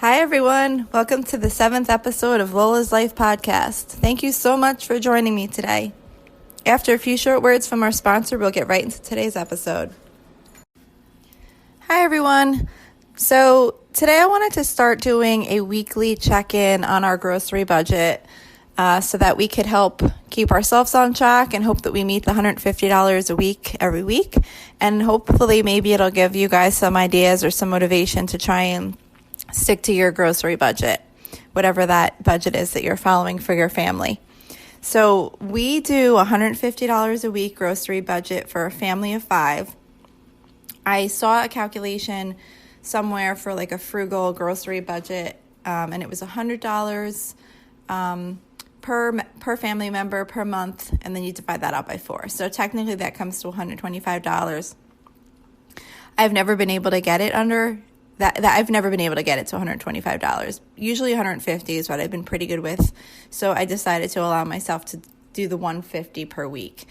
Hi, everyone. Welcome to the 7th episode of Lola's Life Podcast. Thank you so much for joining me today. After a few short words from our sponsor, we'll get right into today's episode. Hi, everyone. So today I wanted to start doing a weekly check-in on our grocery budget so that we could help keep ourselves on track and hope that we meet the $150 a week every week. And hopefully maybe it'll give you guys some ideas or some motivation to try and stick to your grocery budget, whatever that budget is that you're following for your family. So we do $150 a week grocery budget for a family of 5. I saw a calculation somewhere for like a frugal grocery budget, and it was $100 per family member per month, and then you divide that out by 4. So technically that comes to $125. I've never been able to get it under that I've never been able to get it to $125. Usually $150 is what I've been pretty good with. So I decided to allow myself to do the $150 per week.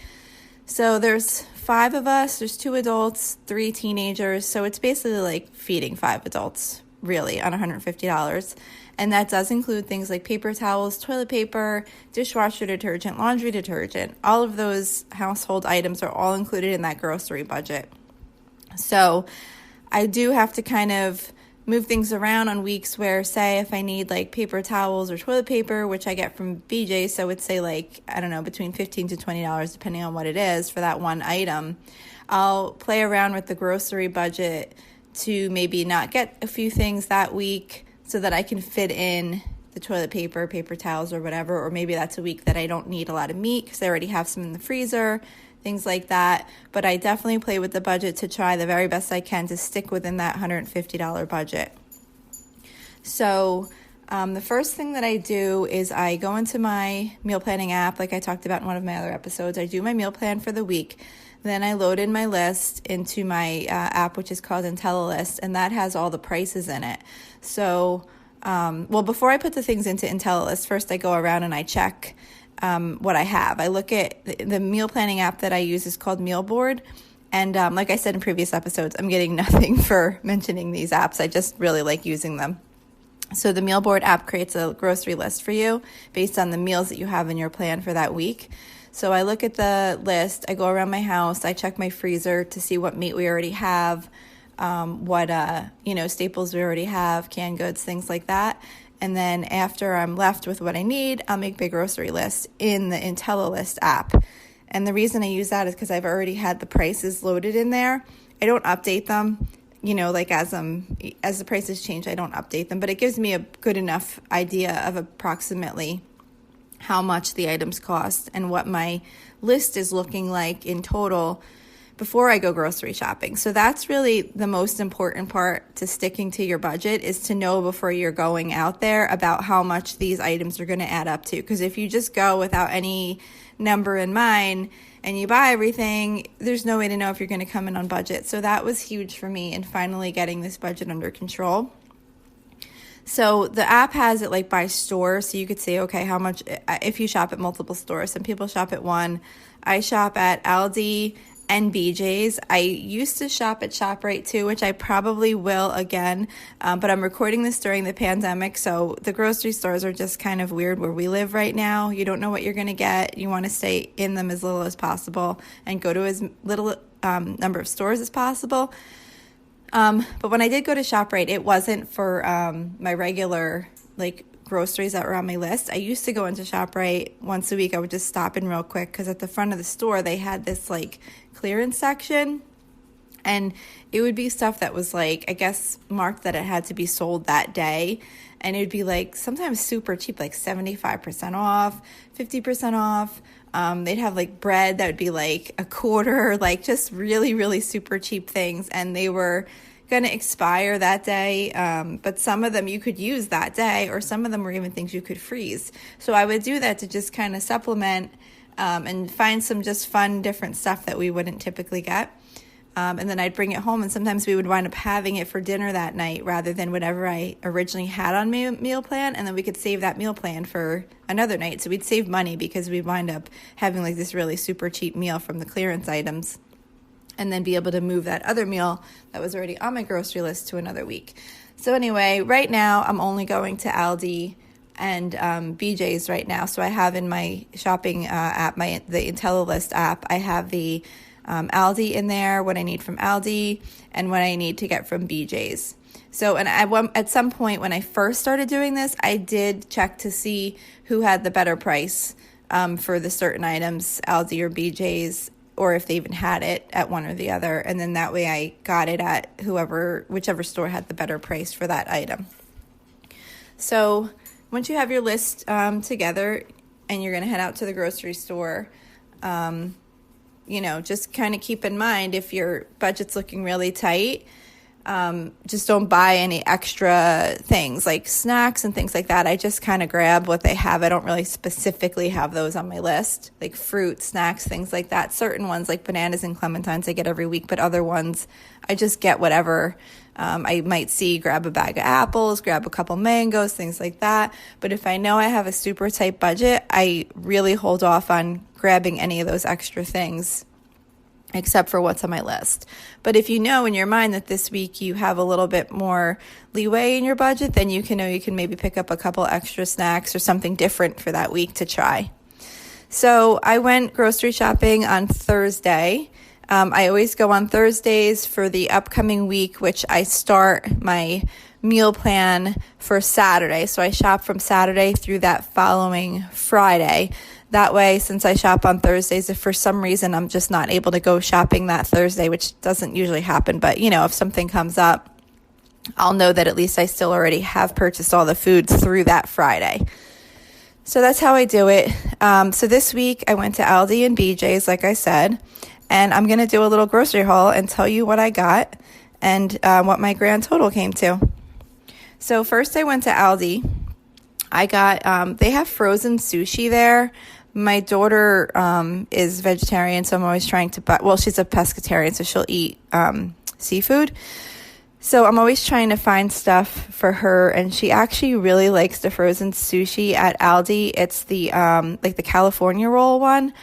So there's 5 of us, there's 2 adults, 3 teenagers. So it's basically like feeding 5 adults, really, on $150. And that does include things like paper towels, toilet paper, dishwasher detergent, laundry detergent. All of those household items are all included in that grocery budget. So I do have to kind of move things around on weeks where, say, if I need like paper towels or toilet paper, which I get from BJ, so it's say like, I don't know, between $15 to $20, depending on what it is for that one item, I'll play around with the grocery budget to maybe not get a few things that week so that I can fit in the toilet paper, paper towels, or whatever. Or maybe that's a week that I don't need a lot of meat because I already have some in the freezer, things like that. But I definitely play with the budget to try the very best I can to stick within that $150 budget. So the first thing that I do is I go into my meal planning app, like I talked about in one of my other episodes. I do my meal plan for the week. Then I load in my list into my app, which is called IntelliList, and that has all the prices in it. So, before I put the things into IntelliList, first I go around and I check what I have. I look at the meal planning app that I use is called Mealboard. And like I said in previous episodes, I'm getting nothing for mentioning these apps. I just really like using them. So the Mealboard app creates a grocery list for you based on the meals that you have in your plan for that week. So I look at the list, I go around my house, I check my freezer to see what meat we already have, what staples we already have, canned goods, things like that. And then after I'm left with what I need, I'll make my grocery list in the IntelliList app. And the reason I use that is because I've already had the prices loaded in there. I don't update them, like as the prices change, I don't update them. But it gives me a good enough idea of approximately how much the items cost and what my list is looking like in total before I go grocery shopping. So that's really the most important part to sticking to your budget, is to know before you're going out there about how much these items are going to add up to. Because if you just go without any number in mind and you buy everything, there's no way to know if you're going to come in on budget. So that was huge for me in finally getting this budget under control. So the app has it like by store, so you could see, okay, how much, if you shop at multiple stores. Some people shop at one. I shop at Aldi and BJ's. I used to shop at ShopRite too, which I probably will again, but I'm recording this during the pandemic, so the grocery stores are just kind of weird where we live right now. You don't know what you're going to get. You want to stay in them as little as possible and go to as little number of stores as possible. But when I did go to ShopRite, it wasn't for my regular groceries that were on my list. I used to go into ShopRite once a week. I would just stop in real quick because at the front of the store they had this clearance section, and it would be stuff that was I guess marked that it had to be sold that day, and it would be sometimes super cheap, 75% off, 50% off. They'd have bread that would be a quarter, just really, really super cheap things. And they were going to expire that day. But some of them you could use that day, or some of them were even things you could freeze. So I would do that to just kind of supplement and find some just fun, different stuff that we wouldn't typically get. And then I'd bring it home, and sometimes we would wind up having it for dinner that night rather than whatever I originally had on my meal plan, and then we could save that meal plan for another night. So we'd save money because we'd wind up having this really super cheap meal from the clearance items, and then be able to move that other meal that was already on my grocery list to another week. So anyway, right now I'm only going to Aldi and BJ's right now. So I have in my shopping app, the IntelliList app, I have the Aldi in there, what I need from Aldi, and what I need to get from BJ's. So, and at some point when I first started doing this, I did check to see who had the better price for the certain items, Aldi or BJ's, or if they even had it at one or the other. And then that way I got it at whichever store had the better price for that item. So once you have your list together and you're going to head out to the grocery store, just kind of keep in mind if your budget's looking really tight, just don't buy any extra things like snacks and things like that. I just kind of grab what they have. I don't really specifically have those on my list, like fruit, snacks, things like that. Certain ones like bananas and clementines I get every week, but other ones I just get whatever I might see, grab a bag of apples, grab a couple mangoes, things like that. But if I know I have a super tight budget, I really hold off on grabbing any of those extra things except for what's on my list. But if you know in your mind that this week you have a little bit more leeway in your budget, then you can maybe pick up a couple extra snacks or something different for that week to try. So I went grocery shopping on Thursday. I always go on Thursdays for the upcoming week, which I start my meal plan for Saturday. So I shop from Saturday through that following Friday. That way, since I shop on Thursdays, if for some reason I'm just not able to go shopping that Thursday, which doesn't usually happen, but if something comes up, I'll know that at least I still already have purchased all the foods through that Friday. So that's how I do it. So this week I went to Aldi and BJ's, like I said, and I'm going to do a little grocery haul and tell you what I got and what my grand total came to. So first I went to Aldi. I got, they have frozen sushi there. My daughter is vegetarian, so I'm always trying to buy, she's a pescatarian, so she'll eat seafood. So I'm always trying to find stuff for her, and she actually really likes the frozen sushi at Aldi. It's the the California roll one.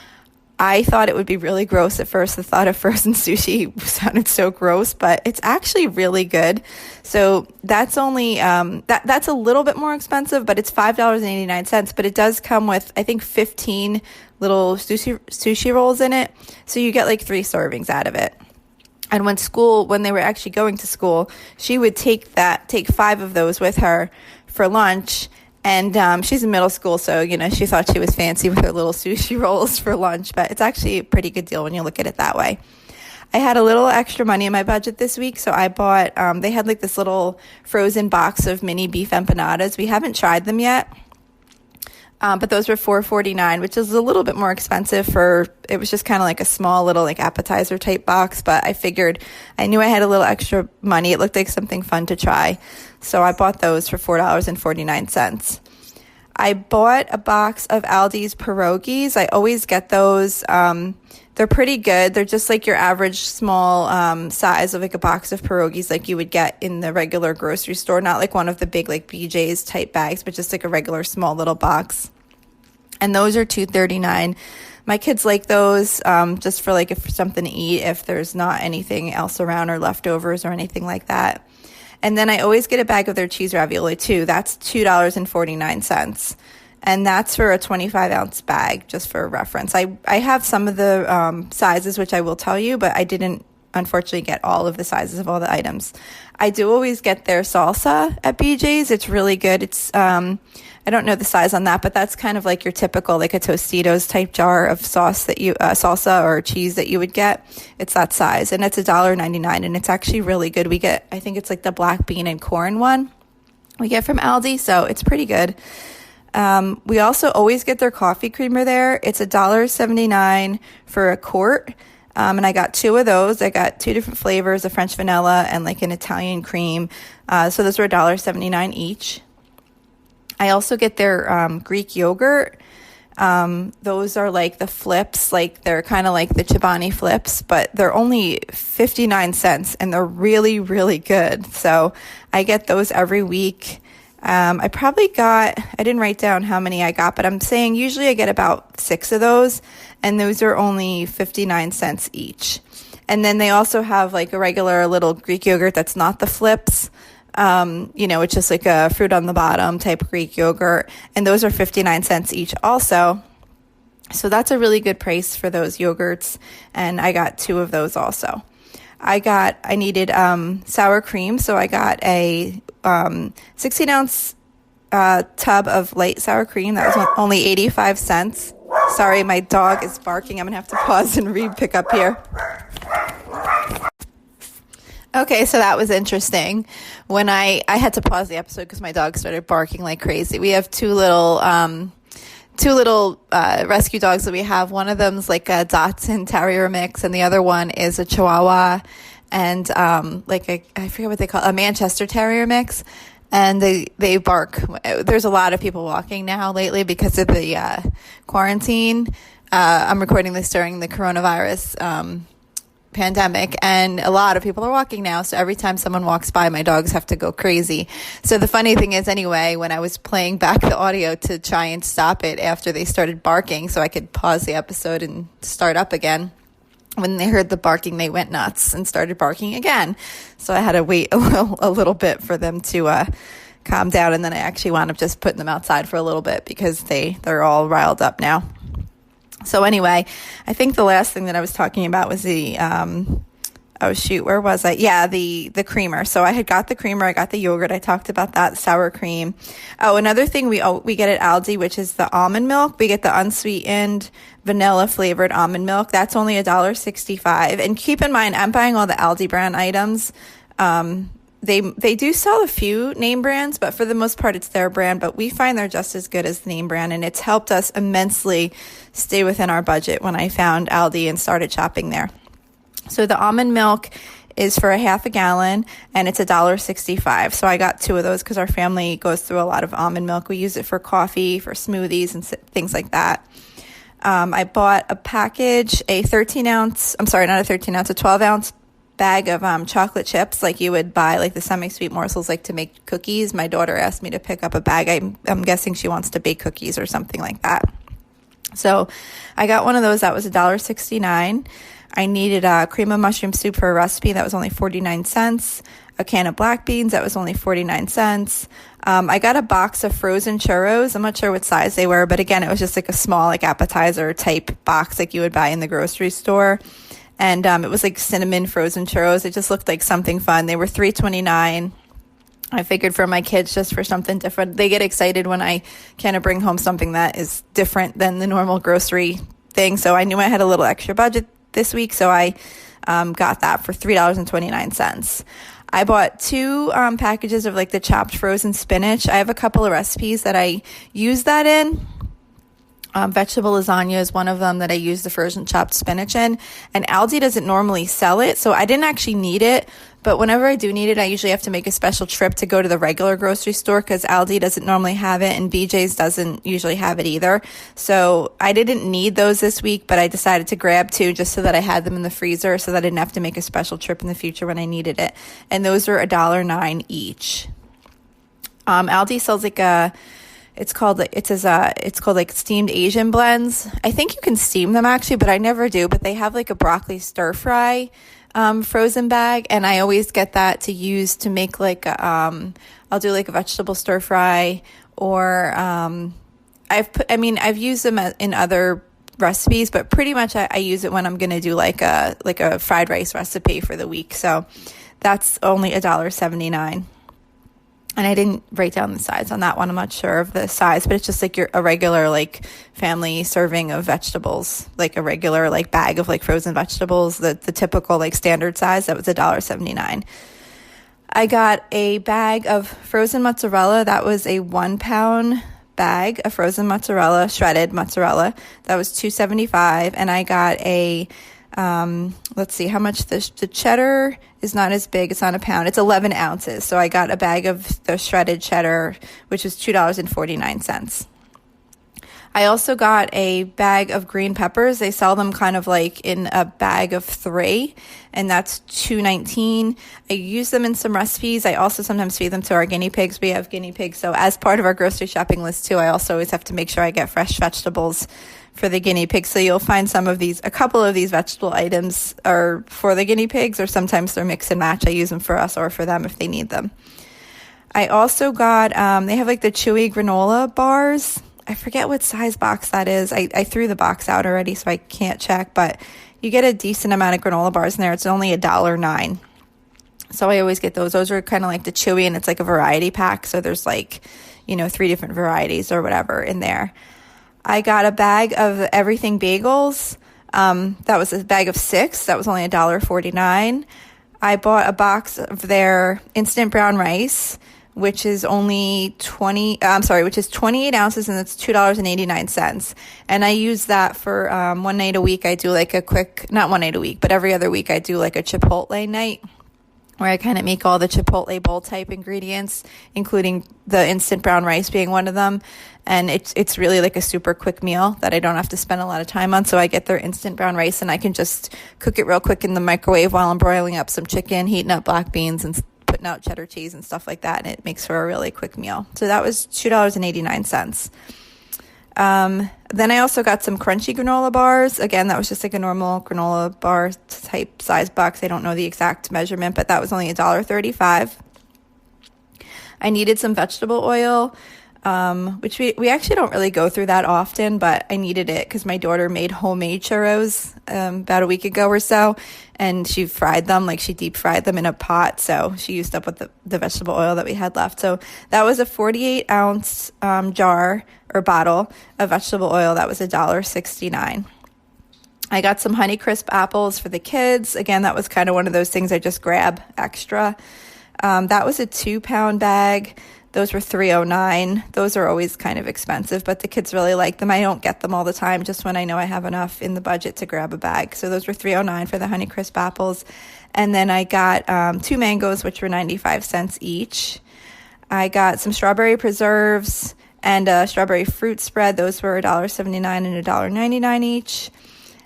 I thought it would be really gross at first. The thought of frozen sushi sounded so gross, but it's actually really good. So that's only that's a little bit more expensive, but it's $5.89. But it does come with, I think, 15 little sushi rolls in it. So you get like 3 servings out of it. And when they were actually going to school, she would take 5 of those with her for lunch. And she's in middle school, so, she thought she was fancy with her little sushi rolls for lunch. But it's actually a pretty good deal when you look at it that way. I had a little extra money in my budget this week, so I bought, they had like this little frozen box of mini beef empanadas. We haven't tried them yet, but those were $4.49, which is a little bit more expensive it was just kind of like a small little like appetizer type box, but I knew I had a little extra money. It looked like something fun to try. So I bought those for $4.49. I bought a box of Aldi's pierogies. I always get those. They're pretty good. They're just like your average small size of like a box of pierogies like you would get in the regular grocery store. Not like one of the big like BJ's type bags, but just like a regular small little box. And those are $2.39. My kids like those just for like for something to eat if there's not anything else around or leftovers or anything like that. And then I always get a bag of their cheese ravioli too. That's $2.49. And that's for a 25-ounce bag, just for reference. I have some of the sizes, which I will tell you, but I didn't, unfortunately, get all of the sizes of all the items. I do always get their salsa at BJ's. It's really good. It's I don't know the size on that, but that's kind of like your typical, like a Tostitos type jar of sauce that salsa or cheese that you would get. It's that size, and it's $1.99, and it's actually really good. We get, I think it's like the black bean and corn one we get from Aldi, so it's pretty good. We also always get their coffee creamer there. It's $1.79 for a quart. And I got 2 of those. I got 2 different flavors, a French vanilla and like an Italian cream. So those were $1.79 each. I also get their Greek yogurt. Those are like the flips, like they're kind of like the Chobani flips, but they're only 59 cents and they're really, really good. So I get those every week. I didn't write down how many I got, but I'm saying usually I get about 6 of those, and those are only 59 cents each. And then they also have like a regular little Greek yogurt that's not the flips, It's just like a fruit on the bottom type Greek yogurt. And those are 59 cents each also. So that's a really good price for those yogurts. And I got 2 of those also. I needed sour cream. So I got a 16 ounce tub of light sour cream. That was only 85 cents. Sorry, my dog is barking. I'm going to have to pause and pick up here. Okay, so that was interesting. When I had to pause the episode because my dog started barking like crazy. We have two little rescue dogs that we have. One of them's like a Dachshund Terrier mix, and the other one is a Chihuahua and I forget what they call it, a Manchester Terrier mix. And they bark. There's a lot of people walking now lately because of the quarantine. I'm recording this during the coronavirus pandemic, and a lot of people are walking now. So every time someone walks by, my dogs have to go crazy. So the funny thing is, anyway, when I was playing back the audio to try and stop it after they started barking so I could pause the episode and start up again, when they heard the barking, they went nuts and started barking again. So I had to wait a little bit for them to calm down. And then I actually wound up just putting them outside for a little bit because they're all riled up now. So anyway, I think the last thing that I was talking about was the, where was I? Yeah, the creamer. So I had got the creamer, I got the yogurt, I talked about that, sour cream. Oh, another thing we get at Aldi, which is the almond milk. We get the unsweetened vanilla flavored almond milk. That's only $1.65. And keep in mind, I'm buying all the Aldi brand items. They do sell a few name brands, but for the most part, it's their brand. But we find they're just as good as the name brand, and it's helped us immensely stay within our budget when I found Aldi and started shopping there. So the almond milk is for a half a gallon, and it's $1.65. So I got 2 of those because our family goes through a lot of almond milk. We use it for coffee, for smoothies, and things like that. I bought a package, a 12-ounce bag of chocolate chips, like you would buy, like the semi-sweet morsels, like to make cookies. My daughter asked me to pick up a bag. I'm guessing she wants to bake cookies or something like that. So I got one of those. That was $1.69. I needed a cream of mushroom soup for a recipe. That was only 49 cents. A can of black beans. That was only 49 cents. I got a box of frozen churros. I'm not sure what size they were, but again, it was just like a small, like appetizer type box like you would buy in the grocery store. And it was like cinnamon frozen churros. It just looked like something fun. They were $3.29. I figured for my kids, just for something different. They get excited when I kind of bring home something that is different than the normal grocery thing. So I knew I had a little extra budget this week, so I got that for $3.29. I bought 2 packages of like the chopped frozen spinach. I have a couple of recipes that I use that in. Vegetable lasagna is one of them that I use the frozen chopped spinach in, and Aldi doesn't normally sell it, so I didn't actually need it, but whenever I do need it, I usually have to make a special trip to go to the regular grocery store because Aldi doesn't normally have it, and BJ's doesn't usually have it either. So I didn't need those this week, but I decided to grab 2 just so that I had them in the freezer so that I didn't have to make a special trip in the future when I needed it, and those are $1.09 each. Aldi sells like it's called like steamed Asian blends. I think you can steam them actually, but I never do. But they have like a broccoli stir fry frozen bag, and I always get that to use to make like I'll do like a vegetable stir fry, or I've used them in other recipes, but pretty much I use it when I'm gonna do like a fried rice recipe for the week. So that's only $1.79. And I didn't write down the size on that one. I'm not sure of the size, but it's just like a regular like family serving of vegetables, like a regular like bag of like frozen vegetables, the typical like standard size. That was $1.79. I got a bag of frozen mozzarella. That was a 1-pound bag of frozen mozzarella, shredded mozzarella. That was $2.75. And I got a let's see how much the cheddar is. Not as big. It's not a pound. It's 11 ounces. So I got a bag of the shredded cheddar, which was $2.49. I also got a bag of green peppers. They sell them kind of like in a bag of 3, and that's $2.19. I use them in some recipes. I also sometimes feed them to our guinea pigs. We have guinea pigs. So as part of our grocery shopping list too, I also always have to make sure I get fresh vegetables for the guinea pigs. So you'll find a couple of these vegetable items are for the guinea pigs, or sometimes they're mix and match. I use them for us or for them if they need them. I also got, they have like the chewy granola bars. I forget what size box that is. I threw the box out already, so I can't check, but you get a decent amount of granola bars in there. It's only $1.09. So I always get those. Those are kind of like the chewy, and it's like a variety pack. So there's like, 3 different varieties or whatever in there. I got a bag of Everything Bagels. That was a bag of 6. That was only $1.49. I bought a box of their instant brown rice, which is only 28 ounces, and it's $2.89. And I use that for one night a week. I do like not one night a week, but every other week I do like a Chipotle night, where I kind of make all the Chipotle bowl type ingredients, including the instant brown rice being one of them. And it's really like a super quick meal that I don't have to spend a lot of time on. So I get their instant brown rice, and I can just cook it real quick in the microwave while I'm broiling up some chicken, heating up black beans, and putting out cheddar cheese and stuff like that. And it makes for a really quick meal. So that was $2.89. Then I also got some crunchy granola bars. Again, that was just like a normal granola bar type size box. I don't know the exact measurement, but that was only $1.35. I needed some vegetable oil, which we actually don't really go through that often, but I needed it because my daughter made homemade churros about a week ago or so, and she fried them, like she deep fried them in a pot, so she used up with the vegetable oil that we had left. So that was a 48 ounce jar or bottle of vegetable oil. That was $1.69. I got some Honeycrisp apples for the kids. Again, that was kind of one of those things I just grab extra. That was a 2-pound bag. Those were $3.09. Those are always kind of expensive, but the kids really like them. I don't get them all the time, just when I know I have enough in the budget to grab a bag. So those were $3.09 for the Honeycrisp apples. And then I got 2 mangoes, which were 95 cents each. I got some strawberry preserves and a strawberry fruit spread. Those were $1.79 and $1.99 each.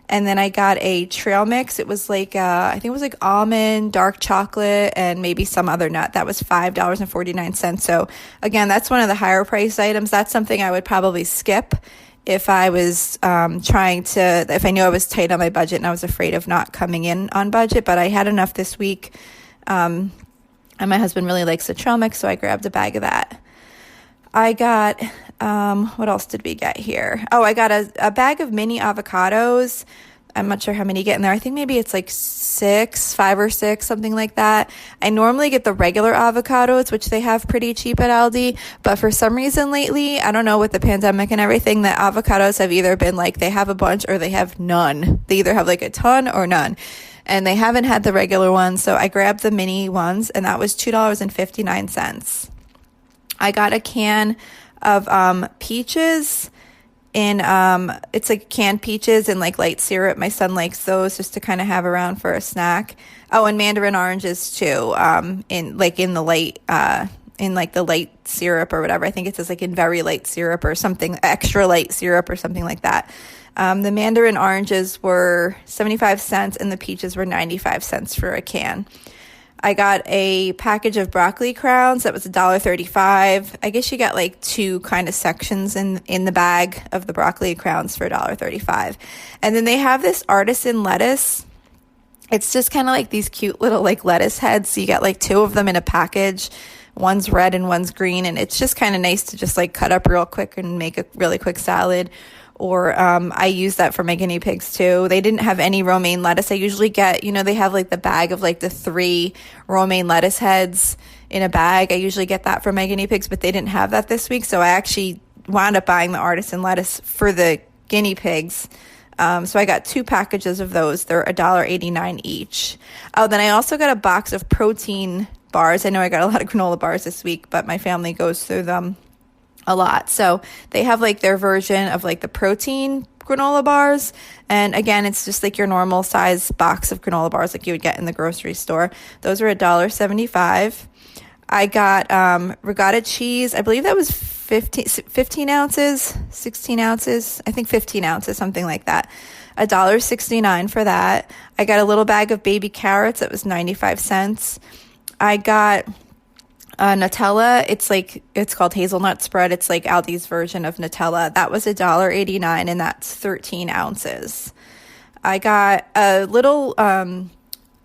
And then I got a trail mix. It was like, I think it was like almond, dark chocolate, and maybe some other nut. That was $5.49. So again, that's one of the higher priced items. That's something I would probably skip if I was if I knew I was tight on my budget and I was afraid of not coming in on budget. But I had enough this week. And my husband really likes the trail mix, so I grabbed a bag of that. I got, what else did we get here? Oh, I got a bag of mini avocados. I'm not sure how many you get in there. I think maybe it's like 5 or 6, something like that. I normally get the regular avocados, which they have pretty cheap at Aldi. But for some reason lately, I don't know, with the pandemic and everything, the avocados have either been like they have a bunch or they have none. They either have like a ton or none. And they haven't had the regular ones. So I grabbed the mini ones, and that was $2.59. I got a can of peaches in it's like canned peaches and like light syrup. My son likes those just to kind of have around for a snack. Oh, and mandarin oranges too. In the light syrup or whatever. I think it says like in very light syrup or something, extra light syrup or something like that. The mandarin oranges were 75 cents and the peaches were 95 cents for a can. I got a package of broccoli crowns. That was $1.35. I guess you got like 2 kind of sections in the bag of the broccoli crowns for $1.35. And then they have this artisan lettuce. It's just kind of like these cute little like lettuce heads. So you got like 2 of them in a package. One's red and one's green. And it's just kind of nice to just like cut up real quick and make a really quick salad. Or I use that for my guinea pigs too. They didn't have any romaine lettuce. I usually get, they have like the bag of like the 3 romaine lettuce heads in a bag. I usually get that for my guinea pigs, but they didn't have that this week. So I actually wound up buying the artisan lettuce for the guinea pigs. So I got 2 packages of those. They're $1.89 each. Oh, then I also got a box of protein bars. I know I got a lot of granola bars this week, but my family goes through them a lot. So they have like their version of like the protein granola bars. And again, it's just like your normal size box of granola bars like you would get in the grocery store. Those were $1.75. I got regatta cheese. I believe that was 15 ounces, 16 ounces. I think 15 ounces, something like that. $1.69 for that. I got a little bag of baby carrots. That was 95 cents. I got Nutella. It's called hazelnut spread. It's like Aldi's version of Nutella. That was $1.89 and that's 13 ounces. I got a little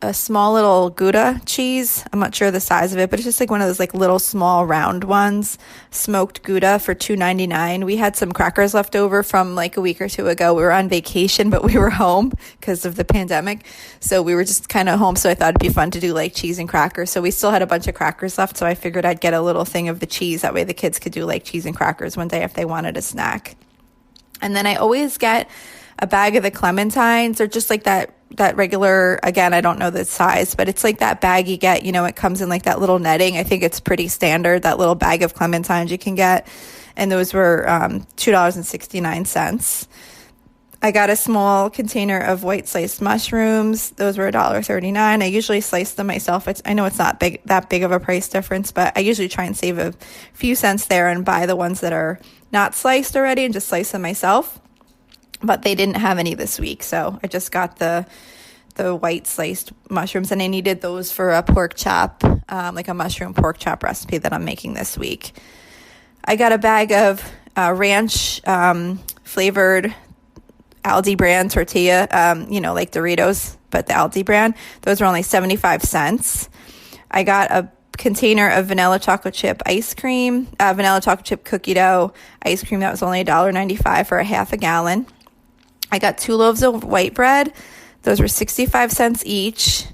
a small little Gouda cheese. I'm not sure the size of it, but it's just like one of those like little small round ones, smoked Gouda for $2.99. We had some crackers left over from like a week or two ago. We were on vacation, but we were home because of the pandemic. So we were just kind of home. So I thought it'd be fun to do like cheese and crackers. So we still had a bunch of crackers left. So I figured I'd get a little thing of the cheese. That way the kids could do like cheese and crackers one day if they wanted a snack. And then I always get a bag of the clementines, or just like that regular, again, I don't know the size, but it's like that bag you get, it comes in like that little netting. I think it's pretty standard, that little bag of clementines you can get. And those were $2.69. I got a small container of white sliced mushrooms. Those were $1.39. I usually slice them myself. I know it's not that big of a price difference, but I usually try and save a few cents there and buy the ones that are not sliced already and just slice them myself. But they didn't have any this week, so I just got the white sliced mushrooms, and I needed those for a pork chop, like a mushroom pork chop recipe that I'm making this week. I got a bag of ranch flavored Aldi brand tortilla, like Doritos, but the Aldi brand. Those were only 75 cents. I got a container of vanilla chocolate chip ice cream, vanilla chocolate chip cookie dough ice cream. That was only $1.95 for a half a gallon. I got 2 loaves of white bread. Those were 65 cents each.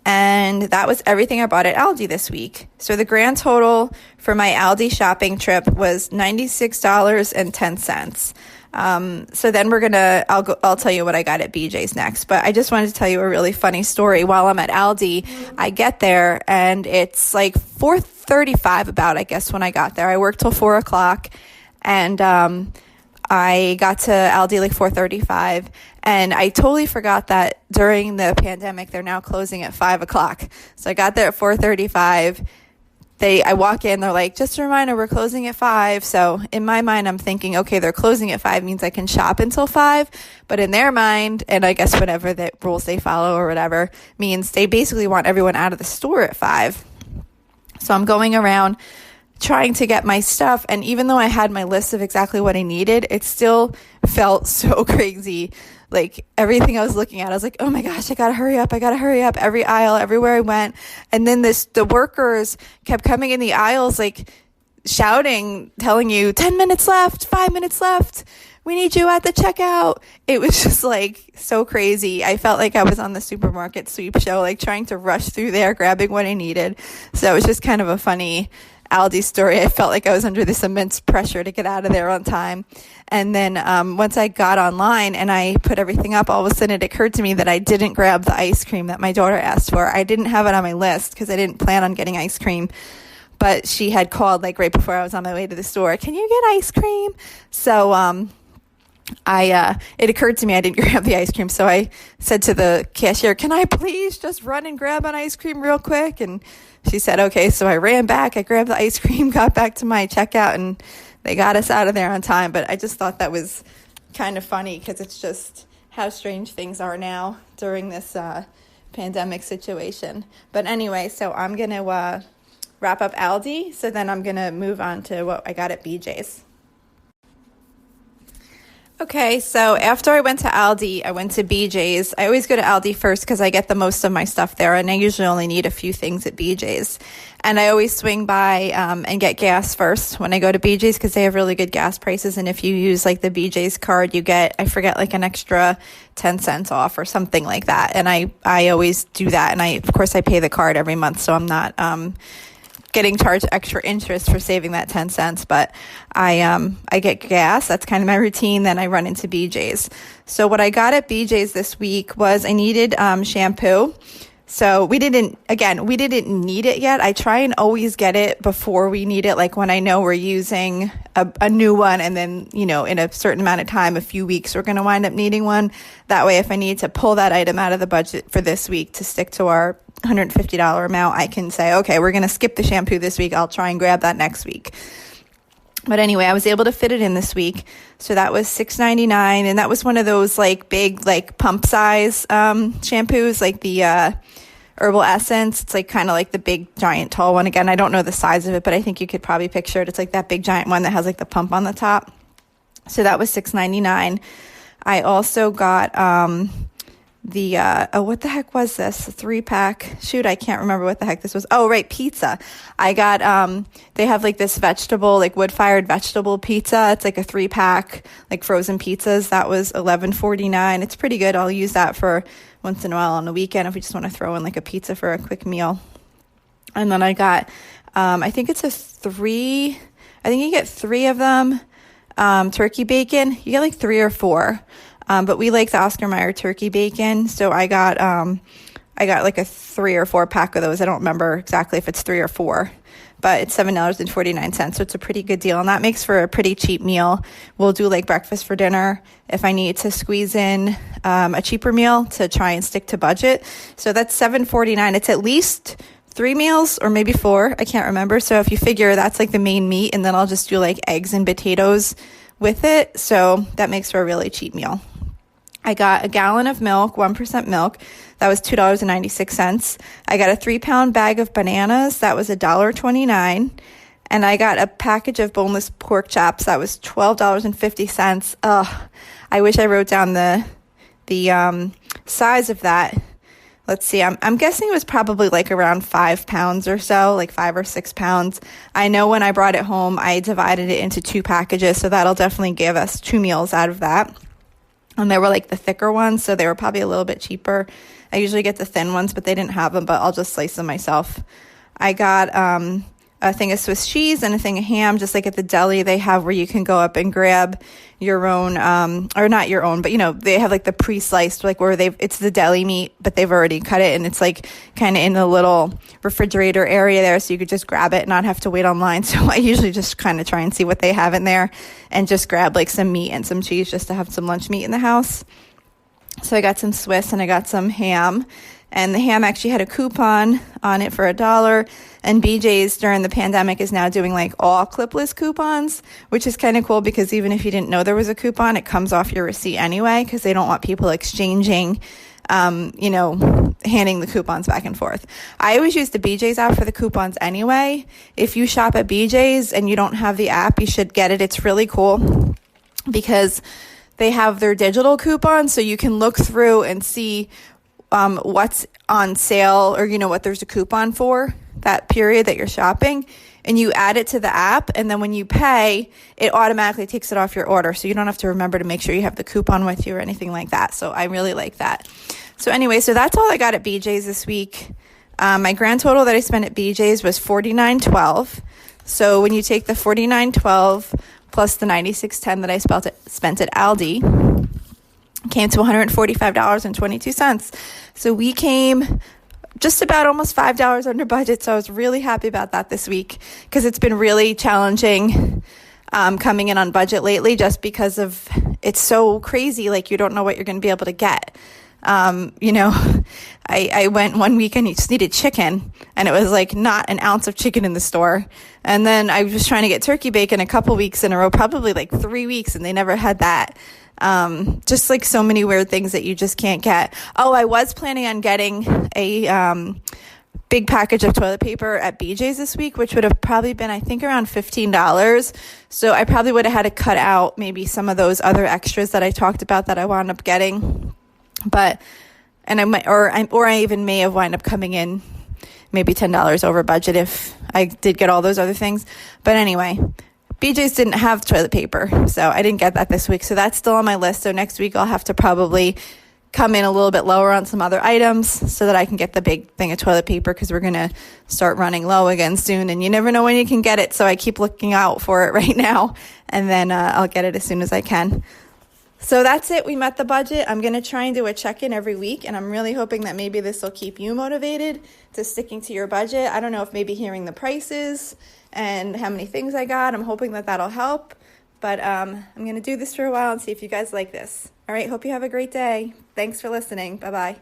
And that was everything I bought at Aldi this week. So the grand total for my Aldi shopping trip was $96.10. So then I'll tell you what I got at BJ's next. But I just wanted to tell you a really funny story. While I'm at Aldi, I get there and it's like 4:35 about, I guess, when I got there. I worked till 4 o'clock, and I got to Aldi like 4:35, and I totally forgot that during the pandemic, they're now closing at 5 o'clock. So I got there at 4:35. I walk in, they're like, just a reminder, we're closing at 5. So in my mind, I'm thinking, okay, they're closing at 5 means I can shop until 5. But in their mind, and I guess whatever the rules they follow or whatever, means they basically want everyone out of the store at 5. So I'm going around trying to get my stuff, and even though I had my list of exactly what I needed, it still felt so crazy. Like everything I was looking at, I was like, oh my gosh, I gotta hurry up, every aisle, everywhere I went. And then the workers kept coming in the aisles, like shouting, telling you 10 minutes left, 5 minutes left, we need you at the checkout. It was just like so crazy. I felt like I was on the supermarket sweep show, like trying to rush through there, grabbing what I needed. So it was just kind of a funny Aldi story. I felt like I was under this immense pressure to get out of there on time. And then once I got online and I put everything up, all of a sudden it occurred to me that I didn't grab the ice cream that my daughter asked for. I didn't have it on my list because I didn't plan on getting ice cream. But she had called like right before I was on my way to the store, can you get ice cream? So it occurred to me I didn't grab the ice cream. So I said to the cashier, can I please just run and grab an ice cream real quick? And she said, okay. So I ran back, I grabbed the ice cream, got back to my checkout, and they got us out of there on time. But I just thought that was kind of funny because it's just how strange things are now during this pandemic situation. But anyway, so I'm going to wrap up Aldi. So then I'm going to move on to what I got at BJ's. Okay, so after I went to Aldi, I went to BJ's. I always go to Aldi first because I get the most of my stuff there, and I usually only need a few things at BJ's. And I always swing by and get gas first when I go to BJ's because they have really good gas prices. And if you use like the BJ's card, you get, I forget, like an extra 10 cents off or something like that. And I always do that. And of course, I pay the card every month, so I'm not getting charged extra interest for saving that 10 cents, but I get gas. That's kind of my routine. Then I run into BJ's. So what I got at BJ's this week was I needed shampoo. So we didn't need it yet. I try and always get it before we need it, like when I know we're using a new one, and then, in a certain amount of time, a few weeks, we're going to wind up needing one. That way, if I need to pull that item out of the budget for this week to stick to our $150 amount, I can say, okay, we're going to skip the shampoo this week. I'll try and grab that next week. But anyway, I was able to fit it in this week. So that was $6.99. And that was one of those like big, like pump size shampoos, like the Herbal Essence. It's like kind of like the big giant tall one. Again, I don't know the size of it, but I think you could probably picture it. It's like that big giant one that has like the pump on the top. So that was $6.99. I also got what the heck was this? A 3-pack. Shoot, I can't remember what the heck this was. Oh, right, pizza. I got, they have like this vegetable, like wood-fired vegetable pizza. It's like a 3-pack, like frozen pizzas. That was $11.49. It's pretty good. I'll use that for once in a while on the weekend if we just want to throw in like a pizza for a quick meal. And then I got, I think it's I think you get 3 of them, turkey bacon. You get like 3 or 4. But we like the Oscar Mayer turkey bacon. So I got like a 3 or 4 pack of those. I don't remember exactly if it's 3 or 4, but it's $7.49. So it's a pretty good deal. And that makes for a pretty cheap meal. We'll do like breakfast for dinner if I need to squeeze in, a cheaper meal to try and stick to budget. So that's $7.49. It's at least 3 meals or maybe 4. I can't remember. So if you figure that's like the main meat, and then I'll just do like eggs and potatoes with it. So that makes for a really cheap meal. I got a gallon of milk, 1% milk. That was $2.96. I got a 3-pound bag of bananas. That was $1.29. And I got a package of boneless pork chops. That was $12.50. I wish I wrote down the size of that. Let's see. I'm guessing it was probably like around 5 pounds or so, like 5 or 6 pounds. I know when I brought it home, I divided it into 2 packages. So that'll definitely give us 2 meals out of that. And they were like the thicker ones, so they were probably a little bit cheaper. I usually get the thin ones, but they didn't have them, but I'll just slice them myself. I got a thing of Swiss cheese and a thing of ham, just like at the deli they have where you can go up and grab your own, or not your own, but they have like the pre-sliced, like where it's the deli meat, but they've already cut it and it's like kind of in the little refrigerator area there, so you could just grab it and not have to wait online. So I usually just kind of try and see what they have in there and just grab like some meat and some cheese just to have some lunch meat in the house. So I got some Swiss and I got some ham. And the ham actually had a coupon on it for $1. And BJ's during the pandemic is now doing like all clipless coupons, which is kind of cool because even if you didn't know there was a coupon, it comes off your receipt anyway because they don't want people exchanging, handing the coupons back and forth. I always use the BJ's app for the coupons anyway. If you shop at BJ's and you don't have the app, you should get it. It's really cool because they have their digital coupons, so you can look through and see what's on sale or, what there's a coupon for that period that you're shopping, and you add it to the app. And then when you pay, it automatically takes it off your order. So you don't have to remember to make sure you have the coupon with you or anything like that. So I really like that. So anyway, so that's all I got at BJ's this week. My grand total that I spent at BJ's was $49.12. So when you take the $49.12 plus the $96.10 that I spent at Aldi, came to $145.22. So we came just about almost $5 under budget. So I was really happy about that this week because it's been really challenging coming in on budget lately just because of it's so crazy. Like you don't know what you're going to be able to get. I went one week and you just needed chicken and it was like not an ounce of chicken in the store. And then I was trying to get turkey bacon a couple weeks in a row, probably like 3 weeks, and they never had that. Just like so many weird things that you just can't get. Oh, I was planning on getting a big package of toilet paper at BJ's this week, which would have probably been, I think, around $15. So I probably would have had to cut out maybe some of those other extras that I talked about that I wound up getting. But, and I might, or I even may have wound up coming in maybe $10 over budget if I did get all those other things. But anyway, BJ's didn't have toilet paper, so I didn't get that this week. So that's still on my list. So next week I'll have to probably come in a little bit lower on some other items so that I can get the big thing of toilet paper because we're going to start running low again soon. And you never know when you can get it. So I keep looking out for it right now. And then I'll get it as soon as I can. So that's it. We met the budget. I'm going to try and do a check-in every week, and I'm really hoping that maybe this will keep you motivated to sticking to your budget. I don't know if maybe hearing the prices and how many things I got, I'm hoping that that'll help. But I'm going to do this for a while and see if you guys like this. All right. Hope you have a great day. Thanks for listening. Bye-bye.